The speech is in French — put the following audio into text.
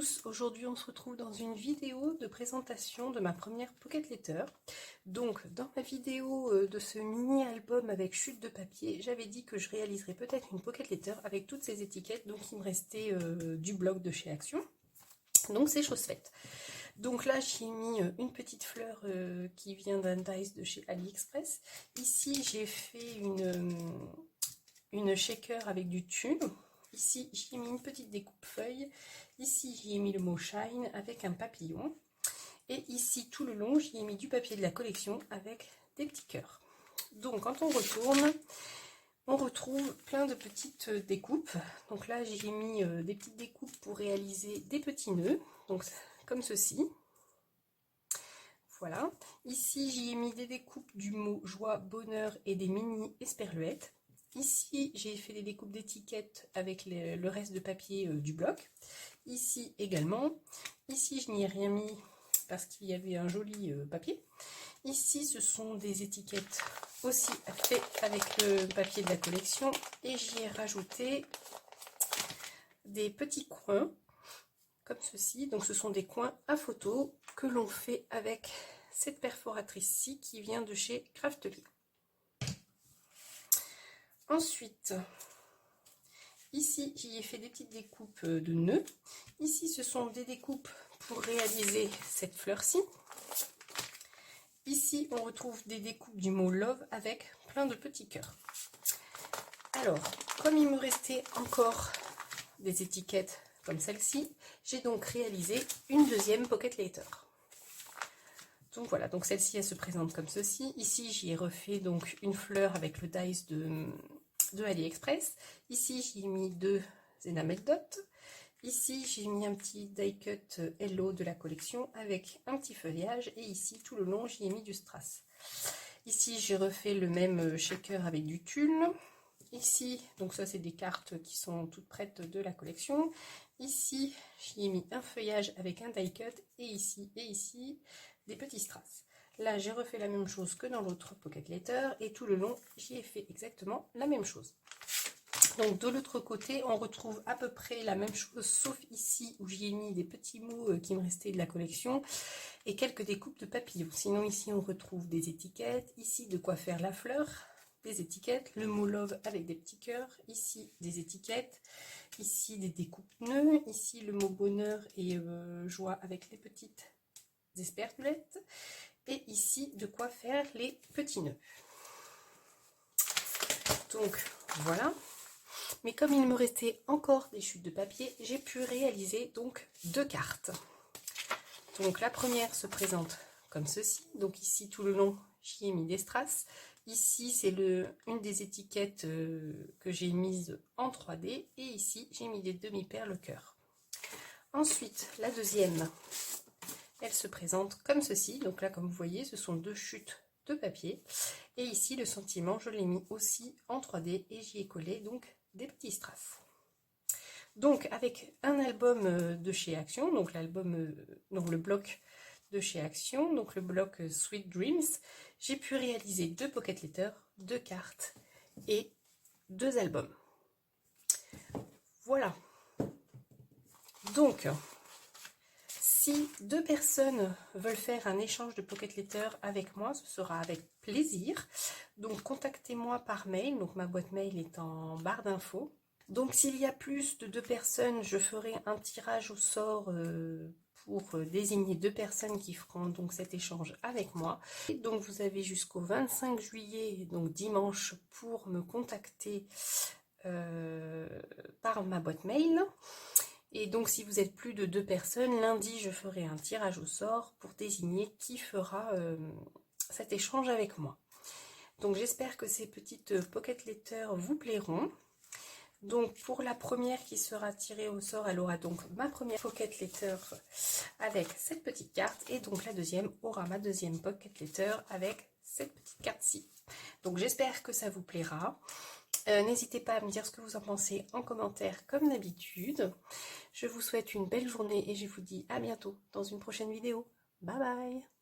tous, aujourd'hui on se retrouve dans une vidéo de présentation de ma première Pocket Letter. Donc dans ma vidéo de ce mini album avec chute de papier, j'avais dit que je réaliserais peut-être une Pocket Letter avec toutes ces étiquettes, donc il me restait du bloc de chez Action. Donc c'est chose faite. Donc là j'ai mis une petite fleur qui vient d'un dice de chez AliExpress. Ici j'ai fait une shaker avec du tulle. Ici, j'y ai mis une petite découpe feuille. Ici, j'y ai mis le mot shine avec un papillon. Et ici, tout le long, j'y ai mis du papier de la collection avec des petits cœurs. Donc, quand on retourne, on retrouve plein de petites découpes. Donc là, j'ai mis des petites découpes pour réaliser des petits nœuds. Donc, comme ceci. Voilà. Ici, j'y ai mis des découpes du mot joie, bonheur et des mini esperluettes. Ici, j'ai fait des découpes d'étiquettes avec le reste de papier du bloc. Ici également. Ici, je n'y ai rien mis parce qu'il y avait un joli papier. Ici, ce sont des étiquettes aussi faites avec le papier de la collection. Et j'y ai rajouté des petits coins comme ceci. Donc, ce sont des coins à photo que l'on fait avec cette perforatrice-ci qui vient de chez Craftly. Ensuite, ici, j'y ai fait des petites découpes de nœuds. Ici, ce sont des découpes pour réaliser cette fleur-ci. Ici, on retrouve des découpes du mot love avec plein de petits cœurs. Alors, comme il me restait encore des étiquettes comme celle-ci, j'ai donc réalisé une deuxième Pocket Letter. Donc voilà, donc celle-ci, elle se présente comme ceci. Ici, j'y ai refait donc une fleur avec le dice de AliExpress. Ici, j'y ai mis deux enamel dots. Ici, j'ai mis un petit die cut Hello de la collection avec un petit feuillage. Et ici, tout le long, j'y ai mis du strass. Ici, j'ai refait le même shaker avec du tulle. Ici, donc ça, c'est des cartes qui sont toutes prêtes de la collection. Ici, j'y ai mis un feuillage avec un die cut. Et ici, des petits strass. Là, j'ai refait la même chose que dans l'autre Pocket Letter et tout le long, j'y ai fait exactement la même chose. Donc, de l'autre côté, on retrouve à peu près la même chose, sauf ici où j'y ai mis des petits mots qui me restaient de la collection et quelques découpes de papillons. Sinon, ici, on retrouve des étiquettes. Ici, de quoi faire la fleur, des étiquettes, le mot love avec des petits cœurs. Ici, des étiquettes. Ici, des découpes nœuds. Ici, le mot bonheur et joie avec les petites esperluettes. Et ici, de quoi faire les petits nœuds. Donc, voilà. Mais comme il me restait encore des chutes de papier, j'ai pu réaliser donc deux cartes. Donc, la première se présente comme ceci. Donc, ici, tout le long, j'y ai mis des strass. Ici, c'est une des étiquettes que j'ai mises en 3D. Et ici, j'ai mis des demi-perles cœur. Ensuite, la deuxième, elle se présente comme ceci. Donc là, comme vous voyez, ce sont deux chutes de papier. Et ici, le sentiment, je l'ai mis aussi en 3D et j'y ai collé donc des petits strass. Donc, avec un album de chez Action, donc l'album, donc le bloc de chez Action, donc le bloc Sweet Dreams, j'ai pu réaliser deux Pocket Letters, deux cartes et deux albums. Voilà. Donc, si deux personnes veulent faire un échange de Pocket Letter avec moi, ce sera avec plaisir. Donc, contactez-moi par mail. Donc, ma boîte mail est en barre d'infos. Donc, s'il y a plus de deux personnes, je ferai un tirage au sort pour désigner deux personnes qui feront donc cet échange avec moi. Et donc, vous avez jusqu'au 25 juillet, donc dimanche, pour me contacter par ma boîte mail. Et donc, si vous êtes plus de deux personnes, lundi, je ferai un tirage au sort pour désigner qui fera cet échange avec moi. Donc, j'espère que ces petites Pocket Letters vous plairont. Donc, pour la première qui sera tirée au sort, elle aura donc ma première Pocket Letter avec cette petite carte. Et donc, la deuxième aura ma deuxième Pocket Letter avec cette petite carte-ci. Donc, j'espère que ça vous plaira. N'hésitez pas à me dire ce que vous en pensez en commentaire comme d'habitude. Je vous souhaite une belle journée et je vous dis à bientôt dans une prochaine vidéo. Bye bye!